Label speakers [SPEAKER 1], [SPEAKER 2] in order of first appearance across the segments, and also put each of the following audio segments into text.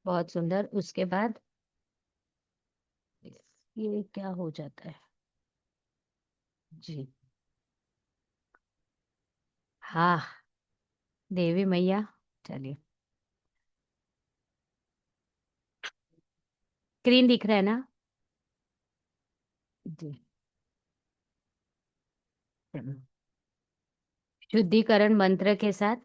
[SPEAKER 1] बहुत सुंदर। उसके बाद ये क्या हो जाता है? जी। हाँ, देवी मैया। चलिए, स्क्रीन दिख रहा है ना? जी। चलो। शुद्धिकरण मंत्र के साथ।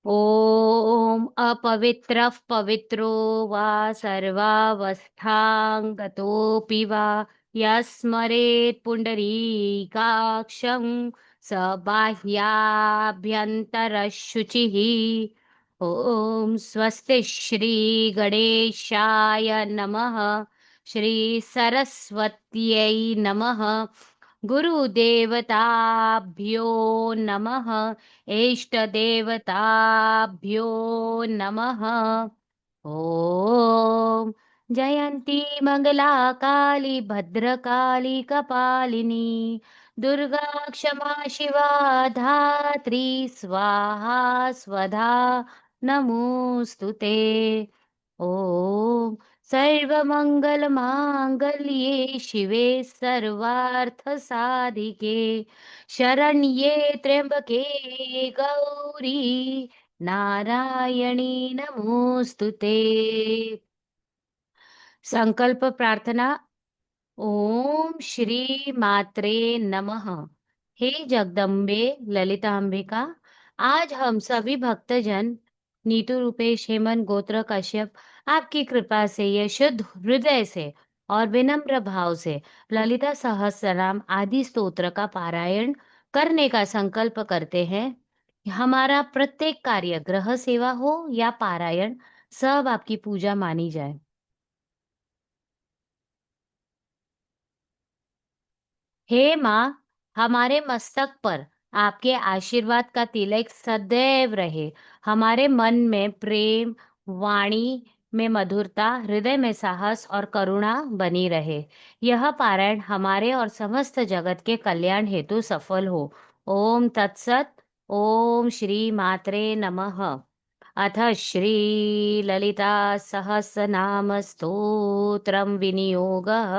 [SPEAKER 1] ओम अपवित्र पवित्रो वा सर्वावस्थांगतोऽपि वा यस्मरेत् पुण्डरीकाक्षं स बाह्याभ्यन्तरशुचिः। ओम स्वस्ति श्री गणेशाय नमः। श्री सरस्वत्यै नमः। गुरुदेवताभ्यो नमः। इष्टदेवताभ्यो नमः। ॐ जयन्ती मङ्गला काली भद्रकाली कपालिनी दुर्गा क्षमा शिवा धात्री स्वाहा स्वधा नमोऽस्तु ते। ॐ सर्वमङ्गलमाङ्गल्ये शिवे सर्वार्थसाधिके शरण्ये त्र्यंबके गौरी नारायणी नमोस्तुते। संकल्प प्रार्थना। ओम श्री मात्रे नमः। हे जगदम्बे ललितांबिका, आज हम सभी भक्तजन नीतू रूपेश हेमंत गोत्र कश्यप आपकी कृपा से यह शुद्ध हृदय से और विनम्र भाव से ललिता सहस्त्रनाम आदि स्तोत्र का पारायण करने का संकल्प करते हैं। हमारा प्रत्येक कार्य, गृह सेवा हो या पारायण, सब आपकी पूजा मानी जाए। हे माँ, हमारे मस्तक पर आपके आशीर्वाद का तिलक सदैव रहे। हमारे मन में प्रेम, वाणी में मधुरता, हृदय में साहस और करुणा बनी रहे। यह पारायण हमारे और समस्त जगत के कल्याण हेतु सफल हो। ओम तत्सत। ओम श्री मात्रे नमः। अथ श्री ललिता सहस्रनाम स्तोत्रम विनियोगः।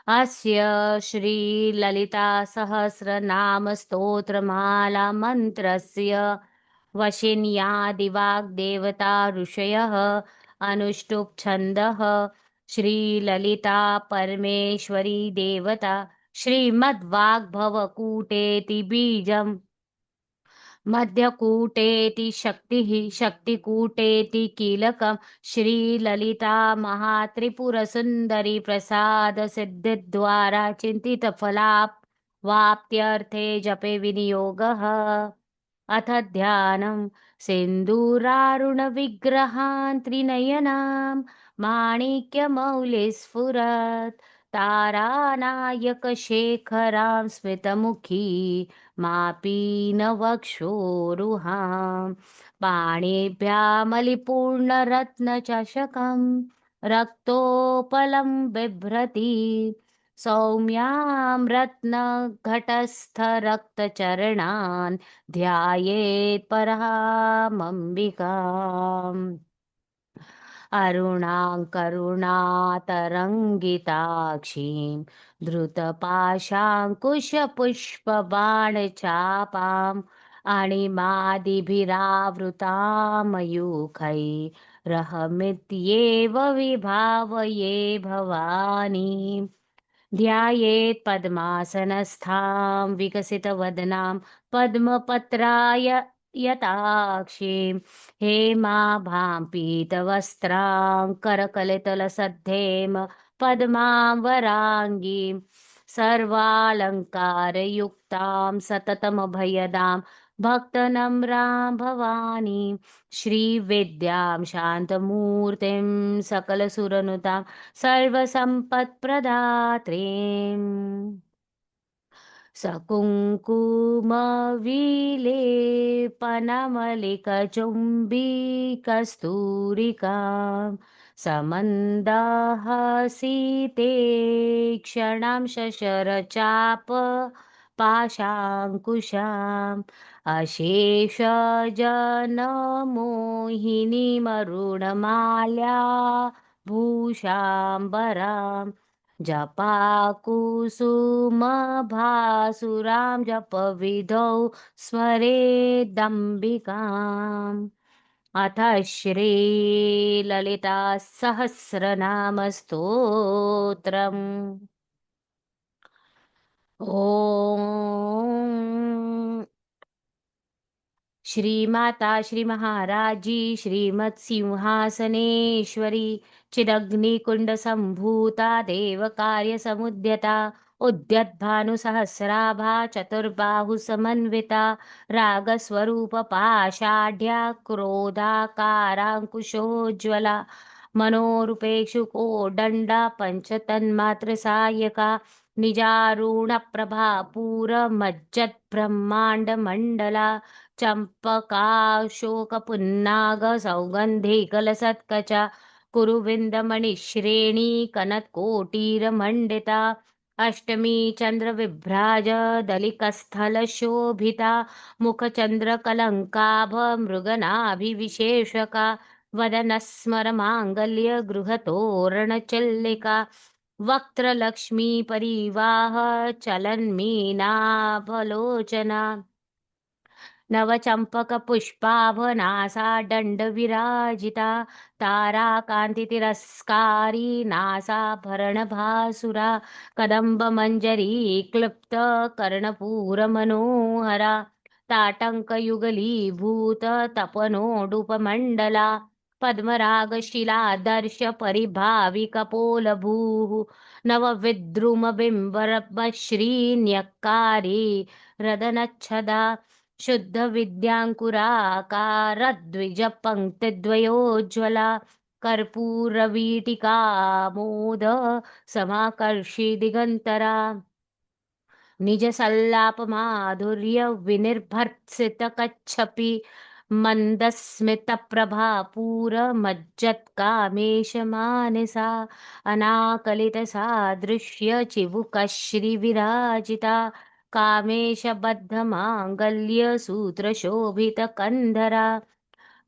[SPEAKER 1] अस्य श्रीललितासहस्रनामस्तोत्रमाला मन्त्रस्य वशिन्यादिवाग्देवता ऋषयः अनुष्टुप् छन्दः श्रीललिता परमेश्वरी देवता श्रीमद्वाग्भवकूटेति बीजम् मध्यकूटेति शक्तिः शक्तिकूटेति कीलकम् श्रीललिता महात्रिपुरसुन्दरी प्रसाद सिद्धिद्वारा चिन्तितफलाप्त्यै जपे विनियोगः। अथ ध्यानम् सिन्दूरारुणविग्रहान् त्रिनयनाम् माणिक्यमौलिस्फुरत् तारानायकशेखरां स्मितमुखी मापीनवक्षोरुहां पाणिभ्यामलिपूर्णरत्नचषकं रक्तोपलं बिभ्रति सौम्यां रत्नघटस्थरक्तचरणान् ध्यायेत् परामम्बिकाम्। अरुणां करुणातरङ्गिताक्षीं धृतपाशाङ्कुशपुष्पबाणचापाम् अणिमादिभिरावृतां मयूखैरहमित्येव विभावये भवानी। ध्यायेत् पद्मासनस्थां विकसितवदनां पद्मपत्राय यताक्षीं हेमाभां पीतवस्त्रां करकलितलसद्धेम पद्मां वराङ्गीं सर्वालङ्कारयुक्तां सततमभयदां भक्तनम्रां भवानीं श्रीविद्यां शान्तमूर्तिं सकलसुरनुतां सर्वसम्पत्प्रदात्रीम् सकुङ्कुमविलेपनमलिकचुम्बीकस्तूरिकां समन्दाहासीते क्षणां शशरचाप पाशाङ्कुशाम् अशेषजनमोहिनीमरुणमाल्या भूषाम्बराम् जपाकुसुमभासुरां जपविधौ स्मरेदम्बिकाम् अथ श्रीललिता सहस्रनामस्तोत्रम् ॐ श्रीमाता श्री महाराजी श्रीमत् सिंहासनेश्वरी चिदग्निकुंड संभूता देव कार्य समुद्यता उद्यद्भानुसहस्राभा चतुर्बाहु समन्विता रागस्वरूप पाषाढ्या क्रोधाकाराङ्कुशोज्ज्वला मनोरूपेषु कोदण्डा पञ्चतन्मात्र सायका निजारुणप्रभा पूरमज्जद्ब्रह्माण्डमण्डला चम्पकाशोकपुन्नाग सौगन्धिकलसत्कचा कुरुविन्दमणिश्रेणी कनत्कोटीरमण्डिता अष्टमी चन्द्रविभ्राज दलिकस्थलशोभिता मुखचन्द्रकलङ्काभ मृगनाभिविशेषका वदनस्मरमाङ्गल्य गृहतोरणचिल्लिका वक्त्रलक्ष्मीपरिवाह चलन्मीनाभलोचना नवचम्पकपुष्पाभनासा दण्डविराजिता ताराकान्तितिरस्कारी नासाभरणभासुरा कदम्बमञ्जरी क्लृप्तकर्णपूरमनोहरा ताटङ्कयुगलीभूत तपनोडुपमण्डला पद्मरागशिलादर्श परिभाविकपोलभूः नवविद्रुमबिम्बरश्रीन्यक्कारी रदनच्छदा शुद्धविद्याङ्कुराकारद्विजपङ्क्तिद्वयोज्ज्वला कर्पूरवीटिकामोद समाकर्षि दिगन्तरा निजसल्लापमाधुर्य विनिर्भर्त्सितकच्छपि मन्दस्मितप्रभापूरमज्जत्कामेशमानसा अनाकलितसादृश्य चिबुकश्रीविराजिता कामेशबद्धमाङ्गल्यसूत्रशोभितकन्धरा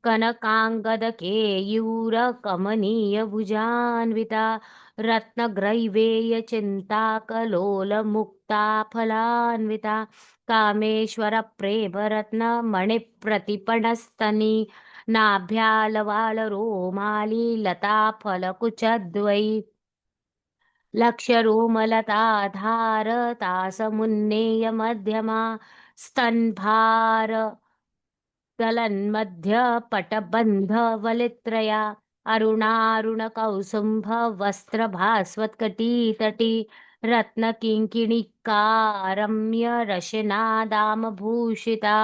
[SPEAKER 1] कनकाङ्गदकेयूरकमनीयभुजान्विता रत्नग्रैवेयचिन्ताकलोलमुक्ताफलान्विता कामेश्वरप्रेमरत्नमणिप्रतिपणस्तनी नाभ्यालवालरोमाली लताफलकुचद्वयी लक्ष्यरोमलताधार मध्यमा स्तन्भार दलन्मध्यपटबन्धवलित्रया अरुणारुणकौसुम्भ वस्त्रभास्वत्कटीतटी रत्नकिङ्किणिकारम्य रशनादामभूषिता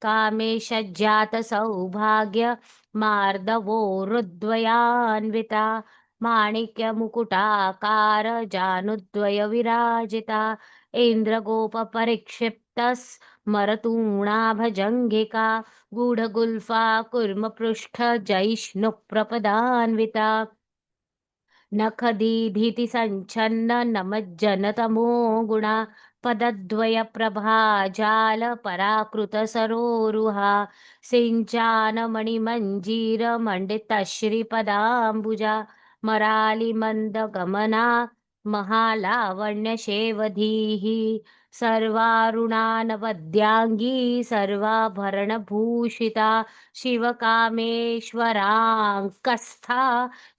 [SPEAKER 1] कामेशज्जातसौभाग्य मार्दवोरुद्वयान्विता माणिक्यमुकुटाकार जानुद्वय विराजिता इन्द्रगोपपरिक्षिप्तस्मरतूणाभजङ्घिका गूढगुल्फा कुर्मपृष्ठ जैष्णुप्रपदान्विता नखदीधितिसञ्छन्न नमज्जनतमो गुणा पदद्वयप्रभाजाल पराकृतसरोरुहा सिञ्चानमणिमञ्जीरमण्डितश्रीपदाम्बुजा मरालिमन्दगमना महालावण्यशेवधीः सर्वारुणानवद्याङ्गी सर्वाभरणभूषिता शिवकामेश्वराङ्कस्था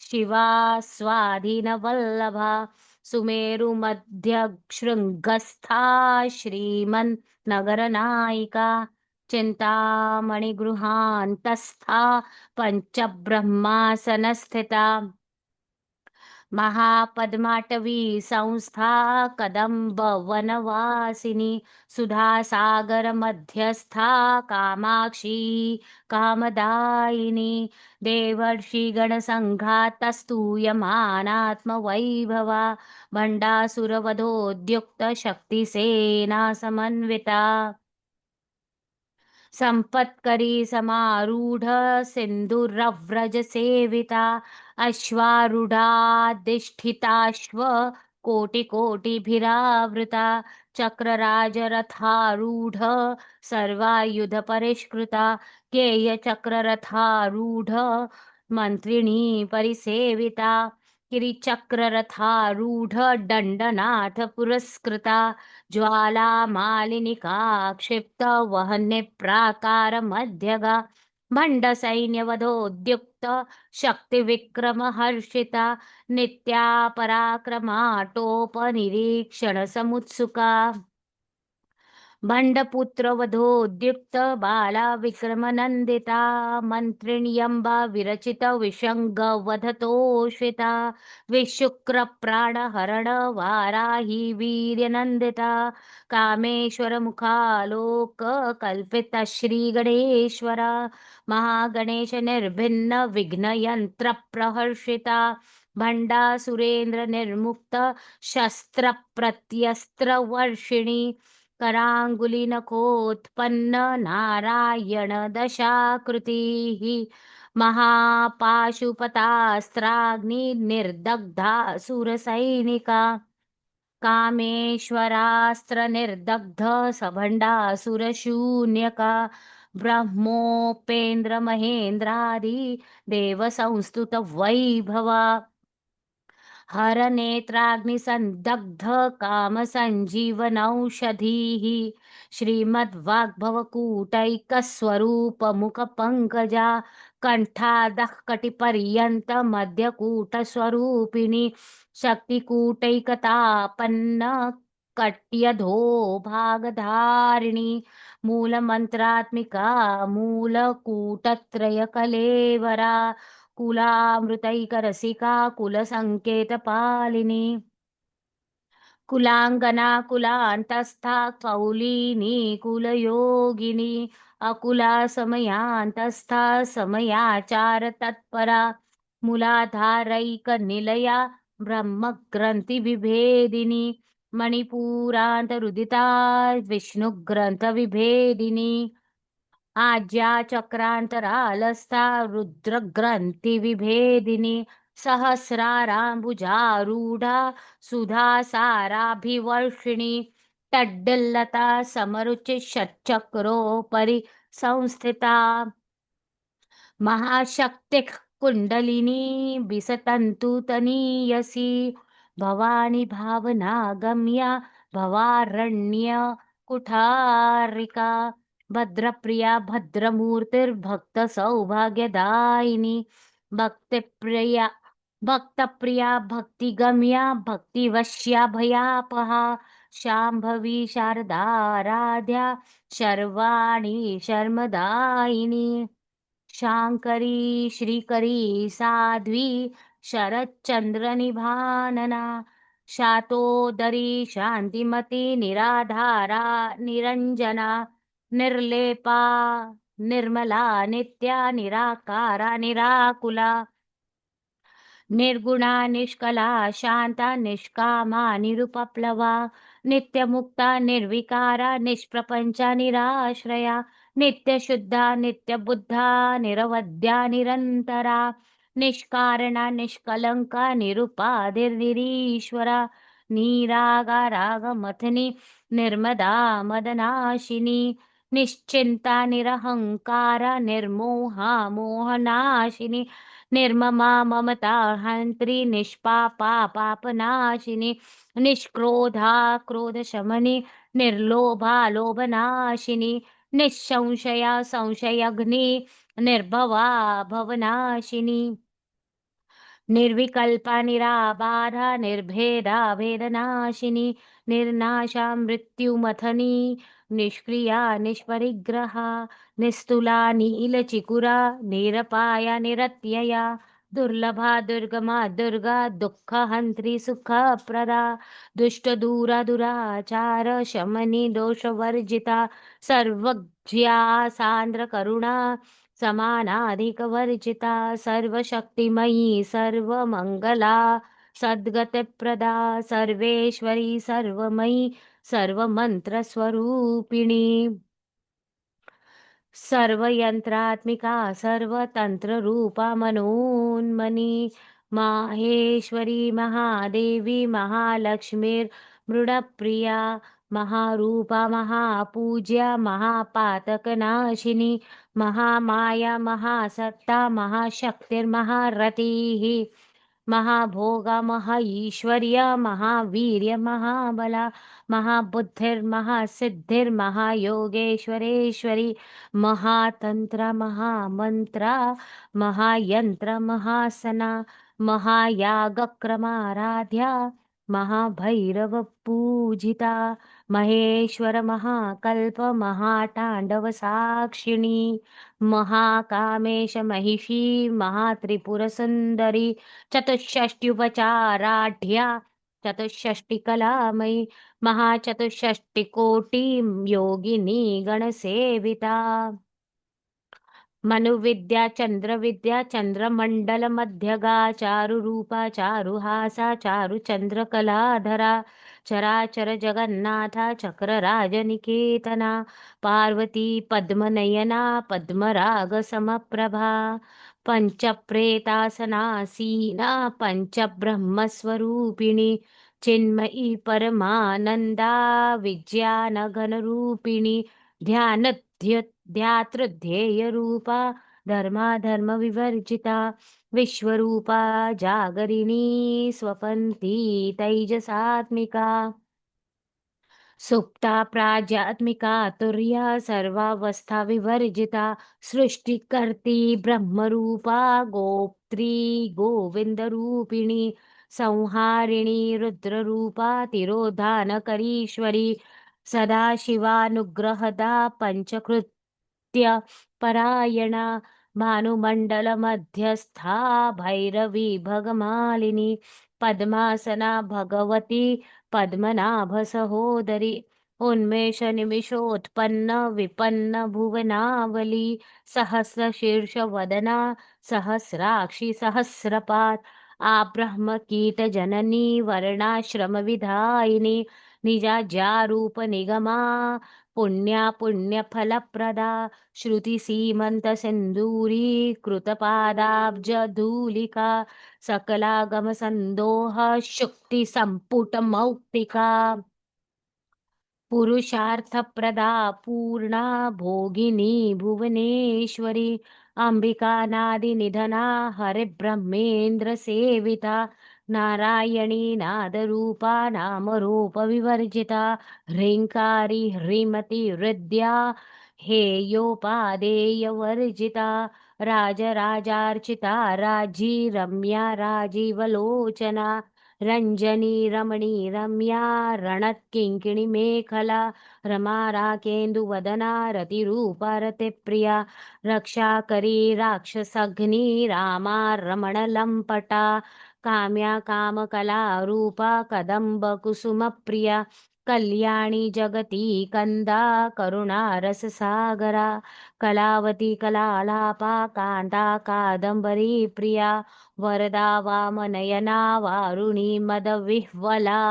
[SPEAKER 1] शिवा स्वाधीनवल्लभा सुमेरुमध्यशृङ्गस्था श्रीमन्नगरनायिका चिन्तामणिगृहान्तस्था पञ्चब्रह्मासनस्थिता महापद्माटवी संस्था कदम्बवनवासिनी सुधासागरमध्यस्था कामाक्षी कामदायिनी देवर्षिगणसङ्घातस्तूयमानात्मवैभवा भण्डासुरवधोद्युक्तशक्तिसेना समन्विता सम्पत्करी समारूढ सिन्धुरव्रज सेविता अश्वारूढाधिष्ठिताश्व कोटिकोटिभिरावृता चक्रराजरथारूढ सर्वायुधपरिष्कृता केयचक्ररथारूढ मन्त्रिणी परिसेविता किरीचक्ररथारूढ दण्डनाथ पुरस्कृता ज्वालामालिनिका क्षिप्त वह्निप्राकारमध्यगा भण्डसैन्यवधोद्युक्त शक्तिविक्रमहर्षिता नित्या पराक्रमाटोपनिरीक्षणसमुत्सुका भण्डपुत्रवधोद्युक्त बाला विक्रमनन्दिता मन्त्रिण्यम्बा विरचित विषङ्गवधतोषिता विशुक्रप्राणहरण वाराही वीर्यनन्दिता कामेश्वरमुखालोक कल्पित श्रीगणेश्वरा महागणेश निर्भिन्न विघ्नयन्त्रप्रहर्षिता भण्डासुरेन्द्र निर्मुक्त शस्त्रप्रत्यस्त्रवर्षिणी कराङ्गुलिनखोत्पन्न नारायण दशाकृतिः महापाशुपतास्त्राग्नि निर्दग्धा सुरसैनिका कामेश्वरास्त्र निर्दग्ध सभण्डासुरशून्यका ब्रह्मोपेन्द्र महेन्द्रादि देवसंस्तुत वैभवा हरनेत्राग्निसन्दग्ध कामसञ्जीवनौषधीः श्रीमद्वाग्भवकूटैकस्वरूपमुखपङ्कजा कण्ठादः कटिपर्यन्त मध्यकूटस्वरूपिणी शक्तिकूटैकतापन्न कट्यधो भागधारिणी मूलमन्त्रात्मिका मूलकूटत्रयकलेवरा कुलामृतैकरसिका कुलसङ्केतपालिनी कुलाङ्गना कुलान्तस्था कौलीनी कुलयोगिनी अकुला समयान्तस्था समयाचार तत्परा मूलाधारैकनिलया ब्रह्मग्रन्थिविभेदिनी मणिपुरान्तरुदिता विष्णुग्रन्थविभेदिनी आज्या चक्रान्तरालस्था रुद्रग्रन्थिविभेदिनी सहस्राराम्बुजारूढा सुधासाराभिवर्षिणी तड्डल्लता समरुचि षट्चक्रोपरि संस्थिता महाशक्तिः कुण्डलिनी विसतन्तुतनीयसी भवानी भावना गम्या भवारण्य कुठारिका भद्रप्रिया भद्रमूर्तिर्भक्त सौभाग्यदायिनी भक्तिप्रिया भक्तप्रिया भक्तिगम्या भक्तिवश्या भयापहा शाम्भवी शारदाराध्या शर्वाणि शर्मदायिनी शाङ्करी श्रीकरी साध्वी शरच्चन्द्रनिभानना शातोदरी शान्तिमती निराधारा निरञ्जना निर्लेपा निर्मला नित्या निराकारा निराकुला निर्गुणा निष्कला शांता निष्कामा निरुपप्लवा नित्यमुक्ता निर्विकारा निष्प्रपंचा निराश्रया नित्यशुद्धा नित्यबुद्धा निरवध्या निरन्तरा निष्कारणा निष्कलंका निरुपाधिर्निरीश्वरा निरागारागमथनी निर्मदा मदनाशिनी निश्चिन्ता निरहङ्कारा निर्मोहा मोहनाशिनी निर्ममा ममता हन्त्री निष्पापा पापनाशिनी निष्क्रोधा क्रोधशमनी निर्लोभा लोभनाशिनी निःसंशया संशयग्नि निर्भवा भवनाशिनी निर्विकल्पा निराबाधा निर्भेदा भेदनाशिनी निर्नाशा मृत्युमथनी निष्क्रिया निष्परिग्रहा निस्तुला नीलचिकुरा निरपाया निरत्यया दुर्लभा दुर्गमा दुर्गा दुःखहन्त्री सुखप्रदा दुष्टदूरा दुराचार शमनी दोषवर्जिता सर्वज्ञा सान्द्रकरुणा समानाधिकवर्जिता सर्वशक्तिमयी सर्वमङ्गला सद्गतिप्रदा सर्वेश्वरी सर्वमयी सर्वमन्त्रस्वरूपिणी सर्वयन्त्रात्मिका सर्वतन्त्ररूपा मनोन्मनी माहेश्वरी महादेवी महालक्ष्मीर्मृडप्रिया महारूपा महापूज्या महापातकनाशिनी महामाया महासत्ता महाशक्तिर्महारतिः महाभोगा महाईश्वर्य महावीर्य महाबला महाबुद्धिर्महासिद्धिर्महायोगेश्वरेश्वरी महातंत्र महामंत्रा महायंत्र महासना महायागक्रमाराध्या महाभैरव पूजिता महेश्वर महाकल्प महातांडव साक्षिणी महाकामेश महिषी महात्रिपुरसुंदरी चतुष्षष्ट्युपचाराढ्या चतुष्षष्टिकलामयी महाचतुष्षष्टिकोटि योगिनी गणसेविता मनुविद्या चंद्रविद्या चंद्रमंडल मध्यगा चारुरूपा चारुहासा चारुचंद्रकलाधरा चराचर जगन्नाथा चक्रराजनिकेतना पार्वती पद्मनयना पद्मराग समप्रभा पंचप्रेतासनासीना पंचब्रह्मस्वरूपिणी चिन्मयी परमानंदा विज्ञानघनरूपिणी ध्यातृध्येयरूपा धर्माधर्मविवर्जिता विश्वरूपा जागरिणी स्वपन्ती तैजसात्मिका सुप्ता प्राज्ञात्मिका तुर्या सर्वावस्था विवर्जिता सृष्टिकर्ती ब्रह्मरूपा गोप्त्री गोविंदरूपिणी संहारिणी रुद्ररूपा तिरोधानकरीश्वरी सदाशिवानुग्रहदा पंचकृत्य परायणा भानुमण्डलमध्यस्था भैरवी भगमालिनी पद्मासना भगवती पद्मनाभ सहोदरी उन्मेष निमिषोत्पन्न विपन्न भुवनावली सहस्रशीर्ष वदना सहस्राक्षी सहस्रपात आब्रह्म कीट जननी वर्णाश्रम विधायिनी निजाज्यारूप निगमा पुण्या पुण्य फलप्रदा श्रुति सीमंत सिंदूरी कृतपादाब्ज धूलिका सकलागम संदोह शुक्ति संपुट मौक्तिका पुरुषार्थप्रदा पूर्णा भोगिनी भुवनेश्वरी अंबिका नादिनिधना हरिब्रह्मेन्द्र सेविता नारायणी नादरूपा नामरूपविवर्जिता ह्रीङ्कारी ह्रीमती हृद्या हेयोपादेयवर्जिता राजराजार्चिता राजी रम्या राजीवलोचना रंजनी रमणी रम्या रणत्किङ्किणी मेखला रमा राकेन्दुवदना रतिरूपा रतिप्रिया रक्षाकरी राक्षसघ्नी रामा रमणलम्पटा काम्या कामकला रूपा कदम्ब कुसुमप्रिया कल्याणी जगती कंदा करुणा रससागरा कलावती कलालापा कांता कादंबरी प्रिया वरदा वामनयना वारुणी मदविह्वला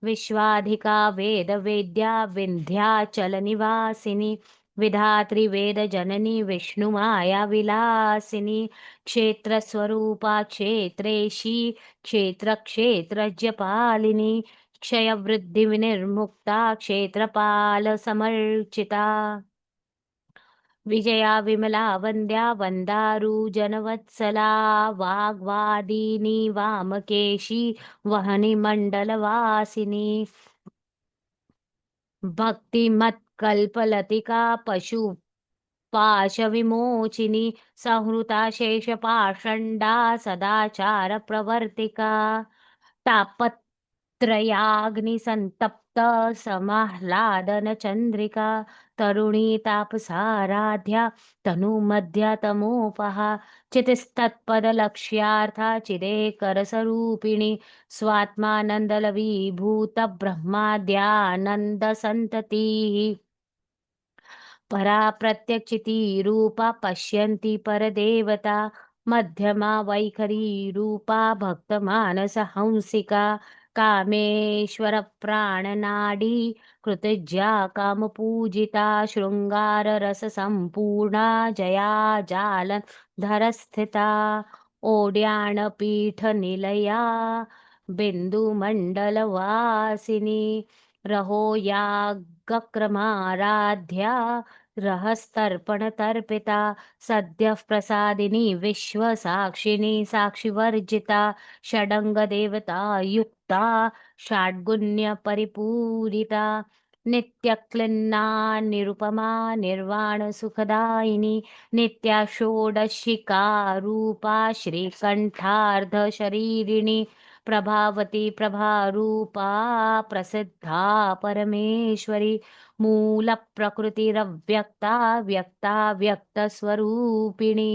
[SPEAKER 1] विश्वाधिका वेदवेद्या विंध्याचल निवासिनी विधात्री वेद जननी विष्णुमाया विलासिनी क्षेत्रस्वरूपा क्षेत्रेशी क्षेत्र क्षेत्रज्यपालिनी क्षयवृद्धि विनिर्मुक्ता क्षेत्रपाल समर्चिता विजया विमला वन्द्या वन्दारु जनवत्सला वाग्वादिनी वामकेशी वहनी मण्डलवासिनी भक्तिमत्कल्पलतिका पशु पाशविमोचिनी संहृता शेषपाषण्डा सदाचार प्रवर्तिका तापत्रयाग्निसन्तप्त समाह्लादन चन्द्रिका तरुणी तापसाराध्या तनुमध्यतमोपहा चितिस्तत्पदलक्ष्यार्था चिदेकरसरूपिणी स्वात्मानन्दलवीभूत ब्रह्माद्यानन्दसन्ततिः परा प्रत्यक्षिती रूपा पश्यन्ति परदेवता मध्यमा वैखरी रूपा भक्तमानस हंसिका कामेश्वर प्राणनाडी कृतज्ञा कामपूजिता शृंगार रस संपूर्णा जया जालंधर स्थिता ओड्याणपीठनिलया बिन्दुमण्डलवासिनी रहो यागक्रमाराध्या रहस्तर्पणतर्पिता सद्यः प्रसादिनी विश्वसाक्षिणी साक्षिवर्जिता षडङ्गदेवता युक्ता षड्गुण्यपरिपूरिता नित्यक्लिन्ना निरुपमा निर्वाणसुखदायिनी नित्या षोडशिका रूपा श्रीकण्ठार्धशरीरिणी प्रभावती प्रभारूपा प्रसिद्धा परमेश्वरी मूलप्रकृतिरव्यक्ता व्यक्ता व्यक्तस्वरूपिणी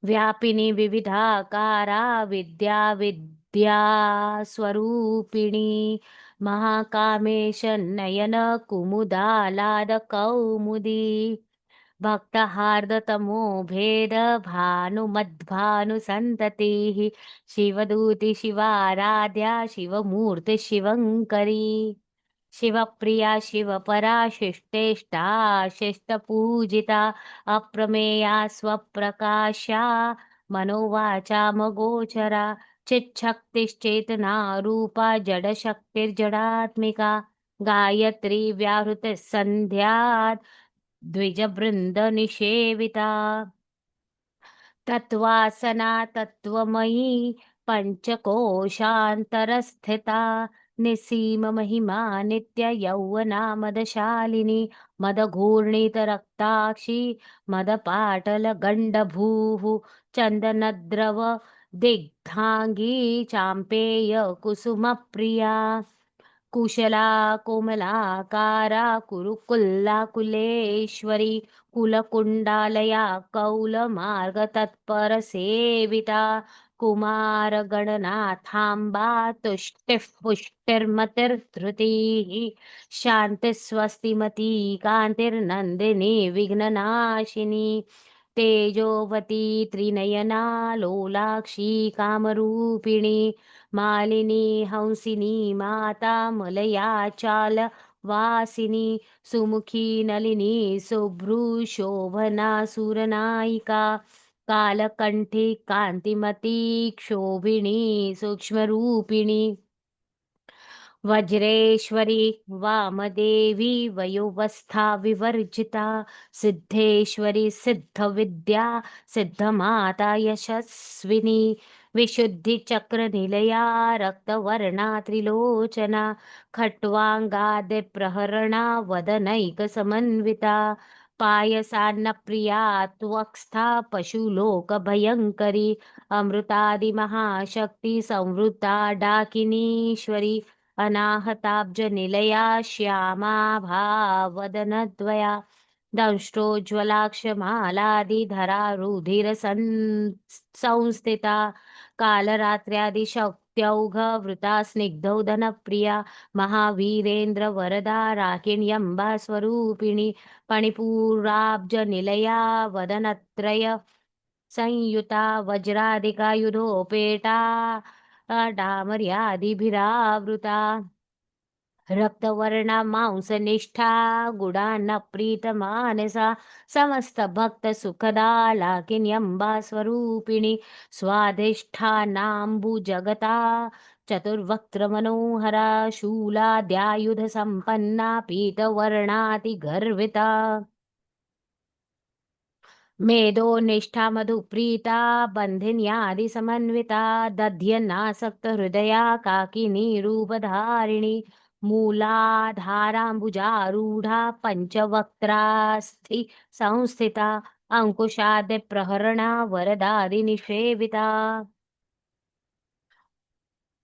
[SPEAKER 1] व्यापिनी विविधाकारा विद्या विद्या स्वरूपिणी महाकामेश नयन कुमुदालाद कौमुदी भक्तहार्दतमो भेद भानुमद्भानुसन्ततिः शिवदूति शिवाराध्या शिवमूर्ति शिवङ्करी शिवप्रिया शिवपरा शिष्टेष्टा शिष्टपूजिता अप्रमेया स्वप्रकाशा मनोवाचामगोचरा चिच्छक्तिश्चेतना रूपा जडशक्तिर्जडात्मिका गायत्री व्याहृतिः सन्ध्या द्विजवृन्दनिषेविता तत्त्वासना तत्त्वमयी पञ्चकोशान्तरस्थिता निसीममहिमा नित्ययौवना मदशालिनी मदघूर्णितरक्ताक्षी मदपाटलगण्डभूः चन्दनद्रव दिग्धाङ्गी चाम्पेय कुसुमप्रिया कुशला कोमलाकारा कुरुकुल्लाकुलेश्वरी कुलकुण्डालया कौलमार्गतत्परसेविता कुमारगणनाथाम्बा तुष्टिः पुष्टिर्मतिर्धृतिः शान्तिस्वस्तिमती कान्तिर्नन्दिनी विघ्ननाशिनी तेजोवती त्रिनयना लोलाक्षी कामरूपिणी मालिनी हंसिनी माता मलया चाल वासिनी सुमुखी नलिनी शुभ्रूशोभना सुरनायिका कालकण्ठी कान्तिमती क्षोभिणी सूक्ष्मरूपिणी वज्रेश्वरी वामदेवी वयोवस्था विवर्जिता सिद्धेश्वरी सिद्धविद्या सिद्धमाता यशस्विनी विशुद्धिचक्रनिलया रक्तवर्णा त्रिलोचना खट्वाङ्गादिप्रहरणा वदनैकसमन्विता पायसान्नप्रिया त्वक्स्था पशुलोकभयङ्करी अमृतादिमहाशक्ति संवृता डाकिनीश्वरी अनाहताब्जनिलया श्यामा भावदनद्वया दंष्ट्रोज्ज्वलाक्षमालादिधरा संस्थिता कालरात्र्यादिशक्त्यौघवृता स्निग्धौदनप्रिया महावीरेन्द्रवरदा राकिण्यम्बा स्वरूपिणी पणिपूराब्जनिलया वदनत्रय संयुता वज्रादिकायुधोपेटा डामर्यादिभिरावृता रक्तवर्णा मांसनिष्ठा गुडान्नप्रीतमानसा समस्तभक्तसुखदा लाकिन्यम्बा स्वरूपिणी स्वाधिष्ठानाम्बुजगता चतुर्वक्त्रमनोहरा शूलाद्यायुधसम्पन्ना पीतवर्णातिगर्विता मेधोनिष्ठा मधुप्रीता बन्धिन्यादिसमन्विता दध्यन्नासक्तहृदया काकिनी रूपधारिणी मूलाधाराम्बुजारूढा पञ्चवक्त्रास्थि संस्थिता अङ्कुशादिप्रहरणा वरदादिनिषेविता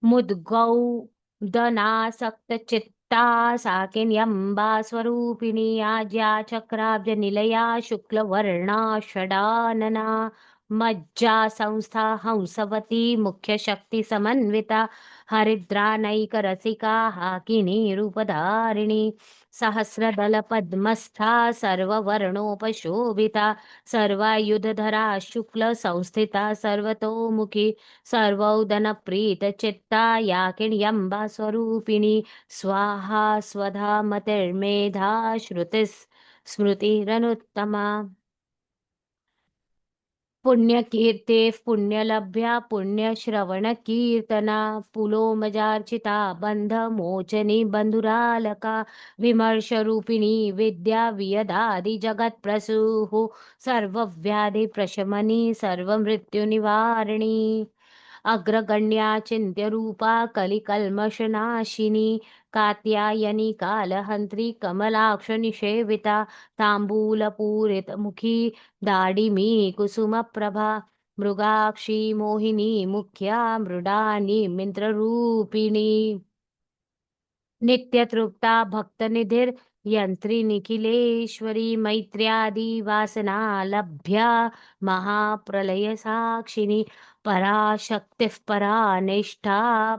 [SPEAKER 1] मुद्गौदनासक्तचित्ता साकिन्यम्बा स्वरूपिणी आज्या चक्राब्जनिलया शुक्लवर्णा षडानना मज्जा संस्था हंसवती मुख्यशक्तिसमन्विता हरिद्रानैकरसिका हाकिनी रूपधारिणी सहस्रदलपद्मस्था सर्ववर्णोपशोभिता सर्वायुधधरा शुक्लसंस्थिता सर्वतोमुखी सर्वौदनप्रीतचित्ता याकिण्यम्बा स्वरूपिणी स्वाहा स्वधा मतिर्मेधा श्रुतिः स्मृतिरनुत्तमा पुण्यकीर्ते पुण्यलभ्या पुण्यश्रवणकीर्तना पुलोमजार्चिता बन्धमोचनी बन्धुरालका विमर्शरूपिणी विद्या वियदादि जगत्प्रसूः सर्वव्याधिप्रशमनी सर्वमृत्युनिवारिणी अग्रगण्या चिन्त्यरूपा कलिकल्मषनाशिनी कात्यायनी कालहन्त्री कमलाक्षनिषेविता ताम्बूलपूरितमुखी दाडिमी कुसुमप्रभा मृगाक्षी मोहिनी मुख्या मृडानी मित्ररूपिणी नित्यतृप्ता भक्तनिधिर्यन्त्री निखिलेश्वरी मैत्र्यादि वासना लभ्या महाप्रलयसाक्षिणी पराशक्तिः परा निष्ठा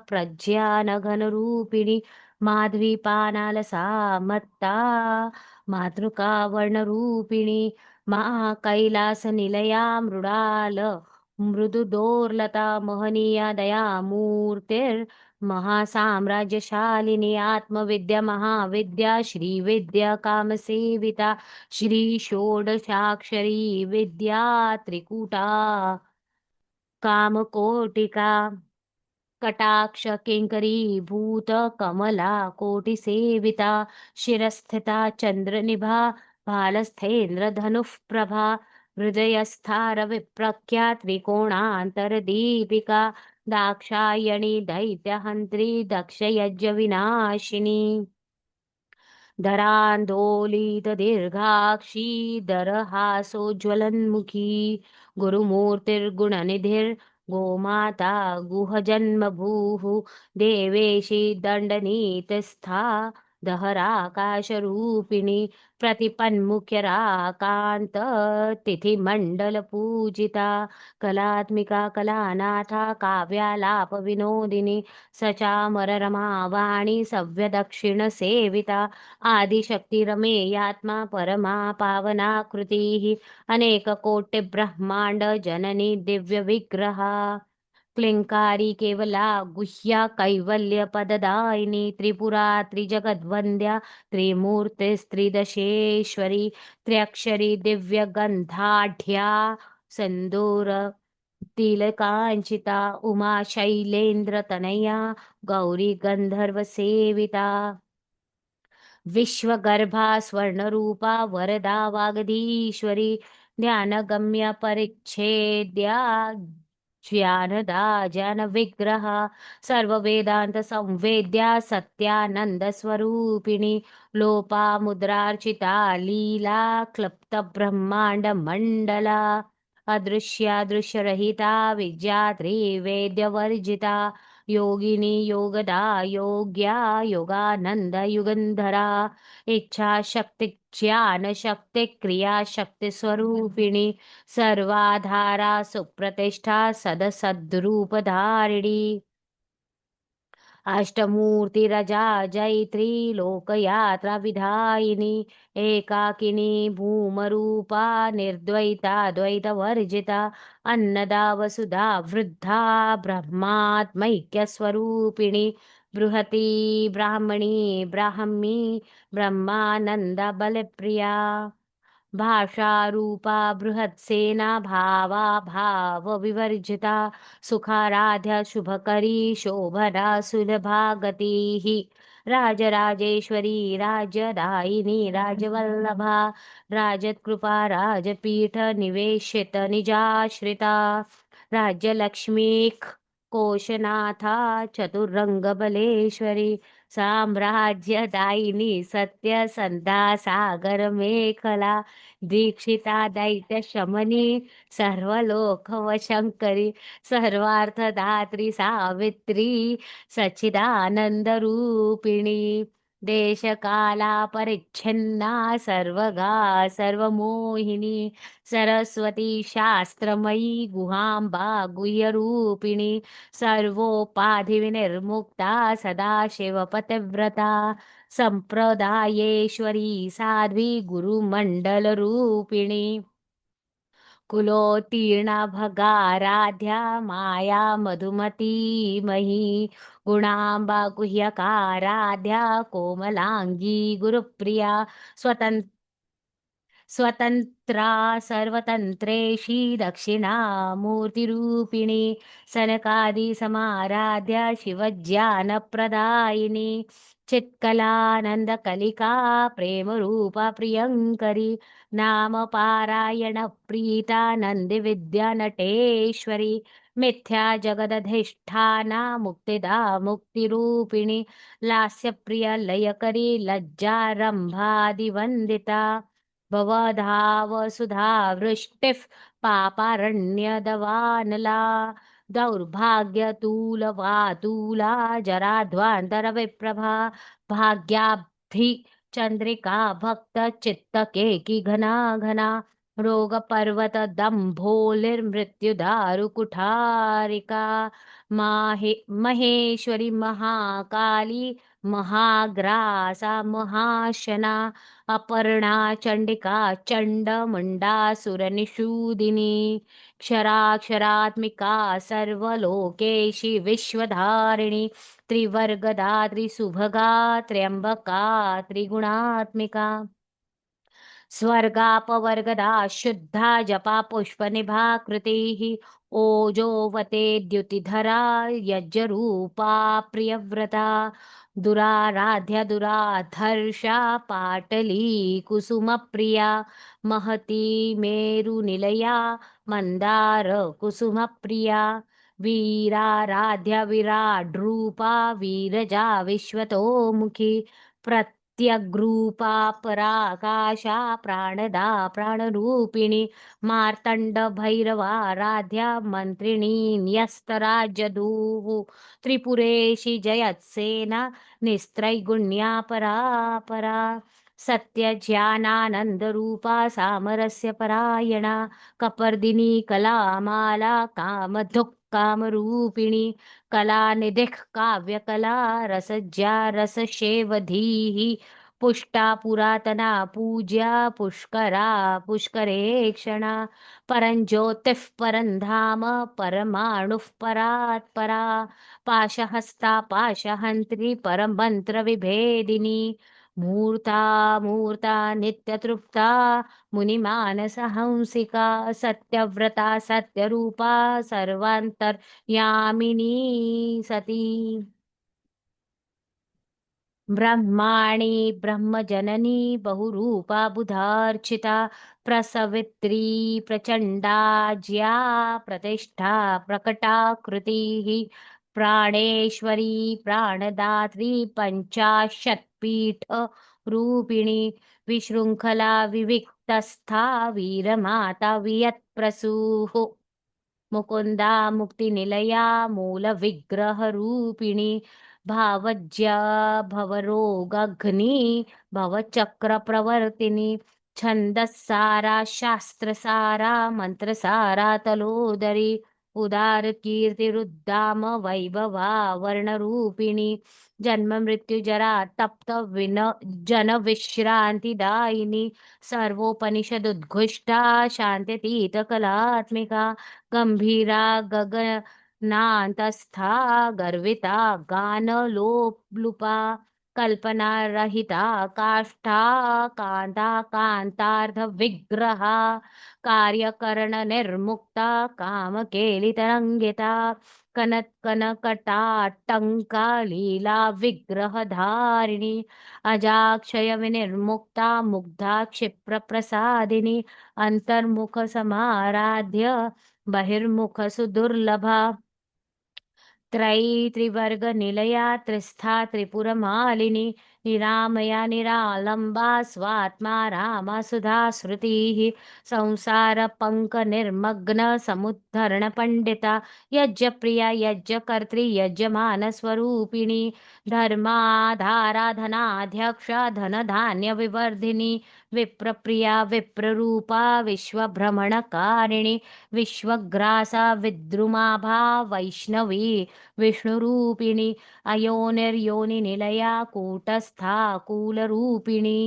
[SPEAKER 1] प्रज्ञानघनरूपिणी माध्वीपानालसा मत्ता मातृका वर्णरूपिणी महाकैलासनिलया मृडाल मृदुदोर्लता महनीया दयामूर्तिर् महासाम्राज्यशालिनी आत्मविद्या महाविद्या श्रीविद्या कामसेविता श्री षोडशाक्षरी विद्या त्रिकूटा कामकोटिका कटाक्ष किङ्करीभूत कमला कोटिसेविता शिरस्थिता चन्द्रनिभा भालस्थेन्द्रधनुः प्रभा हृदयस्था रविप्रख्या त्रिकोणान्तरदीपिका दाक्षायणी दैत्यहन्त्री दक्षयज्ञविनाशिनी धरान्दोलितदीर्घाक्षी दरहासोज्ज्वलन्मुखी गुरुमूर्तिर्गुणनिधिर्गोमाता गुहजन्मभूः देवेशी दण्डनीतिस्था दहराकाशरूपिणी प्रतिपन्मुख्यराकान्ततिथिमण्डलपूजिता कलात्मिका कलानाथा काव्यालापविनोदिनी सचामररमावाणी सव्यदक्षिणसेविता आदिशक्तिरमेयात्मा परमा पावनाकृतिः अनेककोटिब्रह्माण्ड जननी दिव्यविग्रहा क्लिङ्कारी केवला गुह्या कैवल्यपददायिनी त्रिपुरा त्रिजगद्वन्द्या त्रिमूर्तिस्त्रिदशेश्वरी त्र्यक्षरी दिव्यगन्धाढ्या सन्दूर तिलकाञ्चिता उमा शैलेन्द्रतनया गौरी गन्धर्वसेविता विश्वगर्भा स्वर्णरूपा वरदा वागधीश्वरी ध्यानगम्य परिच्छेद्या ज्ञानदा ज्ञानविग्रहा सर्ववेदान्तसंवेद्या सत्यानन्दस्वरूपिणी लोपामुद्रार्चिता लीला क्लृप्तब्रह्माण्डमण्डला अदृश्यादृश्यरहिता विद्यात्री वेद्यवर्जिता योगिनी योगदा योग्या योगानन्दयुगन्धरा इच्छाशक्ति ज्ञानशक्ति क्रियाशक्तिस्वरूपिणी सर्वाधारा सुप्रतिष्ठा सदसद्रूपधारिणी अष्टमूर्तिरजा जैत्री लोकयात्रा विधायिनी एकाकिनी भूमरूपा निर्द्वैता द्वैतवर्जिता अन्नदा वसुधा वृद्धा ब्रह्मात्मैक्यस्वरूपिणी बृहती ब्राह्मणी ब्राह्मी ब्रह्मानन्दा बलप्रिया भाषारूपा बृहत्सेना भावा भावविवर्जिता सुखाराध्या शुभकरी शोभना सुलभा गतिः राजराजेश्वरी राज्यदायिनी राजवल्लभा राजत्कृपा राजपीठ निवेशित निजाश्रिता राज्यलक्ष्मीः कोशनाथा चतुरङ्गबलेश्वरी साम्राज्यदायिनी सत्यसन्धा सागरमेखला दीक्षिता दैत्यशमनी सर्वलोकवशङ्करी सर्वार्थदात्री सावित्री सच्चिदानन्दरूपिणी देशकालापरिच्छिन्ना सर्वगा सर्वमोहिनी सरस्वती शास्त्रमयी गुहाम्बा गुह्यरूपिणी सर्वोपाधिविनिर्मुक्ता सदाशिवपतिव्रता सम्प्रदायेश्वरी साध्वी गुरुमण्डलरूपिणी कुलोत्तीर्णा भगाराध्या माया मधुमतीमही गुणाम्बा गुह्यकाराध्या कोमलाङ्गी गुरुप्रिया स्वतन्त्र स्वतन्त्रा सर्वतन्त्रेशी दक्षिणामूर्तिरूपिणी सनकादिसमाराध्या शिवज्ञानप्रदायिनी चित्कलानन्दकलिका प्रेमरूपा प्रियङ्करी नामपारायणप्रीता नन्दिविद्यानटेश्वरी मिथ्या जगदधिष्ठाना मुक्तिदा मुक्तिरूपिणी लास्यप्रिया लयकरी लज्जारम्भादिवन्दिता भवधावसुधा वृष्टिः पापारण्यदवानला दौर्भाग्यतूलवातूला जराध्वान्तरविप्रभा भाग्याब्धि चन्द्रिका भक्तचित्तकेकी घना घना रोगपर्वतदम्भोलिर्मृत्युदारुकुठारिका महेश्वरी महाकाली महाग्रासा महाशना अपर्णा चण्डिका चण्डमुण्डासुरनिषूदिनी क्षराक्षरात्मिका सर्वलोकेशी विश्वधारिणी त्रिवर्गदा त्रिसुभगा त्र्यम्बका त्रिगुणात्मिका स्वर्गापवर्गदा शुद्धा जपा पुष्पनिभा कृतिः ओजोवते द्युतिधरा यज्ञरूपा प्रियव्रता दुराराध्या दुराधर्षा पाटली कुसुमप्रिया महती मेरुनिलया मन्दार कुसुमप्रिया वीराराध्या विराड्रूपा वीरजा विश्वतोमुखी त्यग्रूपा पराकाशा प्राणदा प्राणरूपिणी मार्तण्डभैरवाराध्या मन्त्रिणी न्यस्तराज्यधूः त्रिपुरेशी जयत्सेना निस्त्रैगुण्या परा सत्यज्ञानानन्दरूपा सामरस्य परायणा कपर्दिनी कलामाला कामधुक्कामरूपिणी कलानिधिः काव्यकला रसज्ञा रसशेवधीः पुष्टा पुरातना पूज्या पुष्करा पुष्करेक्षणा परञ्ज्योतिः परन्धाम परमाणुः परात्परा पाशहस्ता पाशहन्त्री परमन्त्रविभेदिनी मूर्ता मूर्ता नित्यतृप्ता मुनिमानसहंसिका सत्यव्रता सत्यरूपा सर्वान्तर्यामिनी सती ब्रह्माणि ब्रह्मजननी बहुरूपा बुधार्चिता प्रसवित्री प्रचण्डा ज्या प्रतिष्ठा प्रकटाकृतिः प्राणेश्वरी प्राणदात्री पञ्चाशत्पीठ रूपिणी विशृङ्खला विविक्तस्था वीरमाता वियत्प्रसूः मुकुन्दा मुक्तिनिलया मूलविग्रहरूपिणी भावज्या भवरोगघ्नी भवचक्रप्रवर्तिनी छन्दस्सारा शास्त्रसारा मन्त्रसारा तलोदरी उदारकीर्तिरुद्दाम वैभवा वर्णरूपिणी जन्म मृत्युजरा तप्त जनविश्रान्तिदायिनी सर्वोपनिषदुद्घुष्टा शान्त्यतीतकलात्मिका गंभीरा गगनान्तस्था गर्विता गानलोलुपा कल्पनारहिता काष्ठा कान्ता कान्तार्धविग्रहा कार्यकरणनिर्मुक्ता कामकेलितरङ्गिता कनत्कनकटाट्टङ्का लीला विग्रहधारिणी अजाक्षय विनिर्मुक्ता मुग्धा क्षिप्रप्रसादिनी अंतर्मुख समाराध्य बहिर्मुख सुदुर्लभा त्रिवर्ग निलया त्रिस्था त्रिपुरमालिनी निरामया निरालंबा स्वात्मा रामा सुधा श्रुतिः संसार पंक निर्मग्न समुद्धरण पंडिता यज्ञप्रिया यज्ञकर्त्री यजमान स्वरूपिणी धर्माधाराधनाध्यक्षा धन धान्य विवर्धिनी विप्रप्रिया विप्ररूपा विश्वभ्रमणकारिणी विश्वग्रासा विद्रुमाभा वैष्णवी विष्णुरूपिणी अयोनिर्योनिनिलया कूटस्था कूलरूपिणी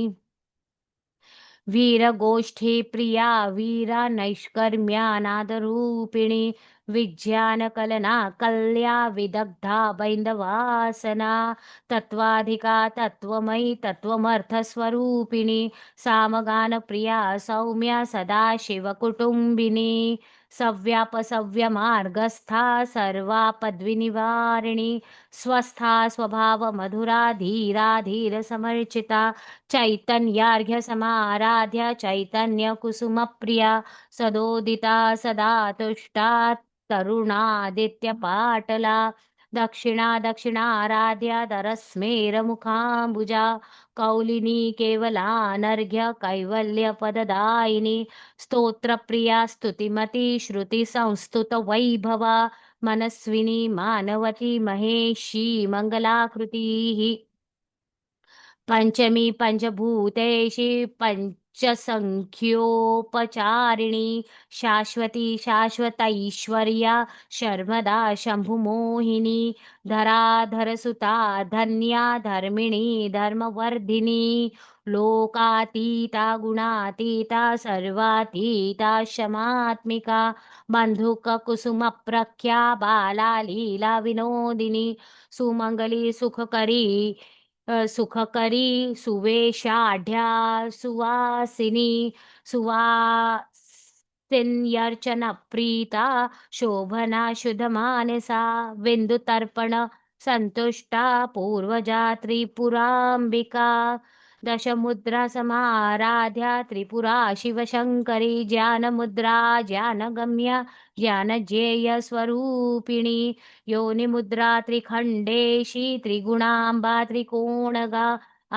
[SPEAKER 1] वीरगोष्ठी प्रिया वीरा नैष्कर्म्यानादरूपिणी विज्ञानकलना कल्या विदग्धा बैन्दवासना तत्त्वाधिका तत्त्वमयी तत्त्वमर्थस्वरूपिणी सामगानप्रिया सौम्या सदाशिवकुटुम्बिनी सव्यापसव्यमार्गस्था सर्वापद्विनिवारिणी स्वस्था स्वभावमधुरा धीरा धीरसमर्चिता चैतन्यार्घ्यसमाराध्य चैतन्यकुसुमप्रिया सदोदिता सदा तुष्टा तरुणादित्यपाटला दक्षिणा दक्षिणाराध्या दरस्मेरमुखाम्बुजा कौलिनी केवलानर्घ्य कैवल्यपददायिनी स्तोत्रप्रिया स्तुतिमती श्रुतिसंस्तुतवैभवा मनस्विनी मानवती महेशी मङ्गलाकृतिः पंचमी पंचभूतेषु पंचसंख्योपचारिणी शाश्वती शाश्वतैश्वर्या शर्मदा शम्भुमोहिनी धराधरसुता धन्या धर्मिणी धर्मवर्धिनी लोकातीता गुणातीता सर्वातीता क्षमात्मिका बन्धुककुसुमप्रख्या बाला लीला विनोदिनी सुमङ्गली सुखकरी सुखकरी सुवेशाढ्या सुवासिनी सुवासिन्यर्चन प्रीता शोभना शुद्धमानसा विन्दुतर्पण सन्तुष्टा पूर्वजा त्रिपुराम्बिका दशमुद्रा समाराध्या त्रिपुरा शिवशङ्करी ज्ञानमुद्रा ज्ञानगम्या ज्ञानजेयस्वरूपिणी योनिमुद्रा त्रिखण्डेशी त्रिगुणाम्बा त्रिकोणगा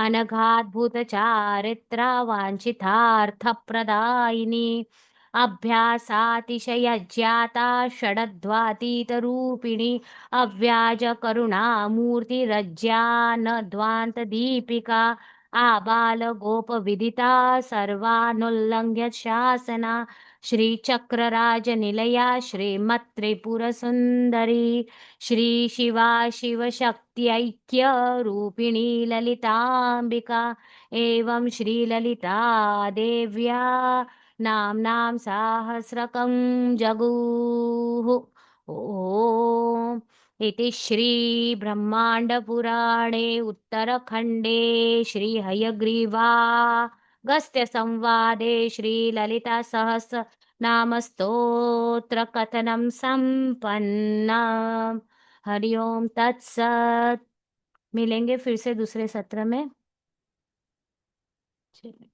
[SPEAKER 1] अनघाद्भुतचारित्रा वाञ्छितार्थप्रदायिनी अभ्यासातिशयज्ञाता षडध्वातीतरूपिणी अव्याजकरुणामूर्तिरज्ञानध्वान्तदीपिका आबालगोपविदिता सर्वानुल्लङ्घ्य शासना श्रीचक्रराजनिलया श्रीमत्त्रिपुरसुन्दरी श्रीशिवा शिवशक्त्यैक्यरूपिणी ललिताम्बिका एवं श्रीललिता देव्या नाम्नां साहस्रकं जगुः ॐ इति श्रीब्रह्माण्डपुराणे उत्तरखण्डे श्रीहयग्रीवागस्त्यसंवादे श्रीललितासहस्रनामस्तोत्रकथनं सम्पन्नम्। हरि ओम तत्सत। मिलेंगे फिर से दूसरे सत्र में। चलिए।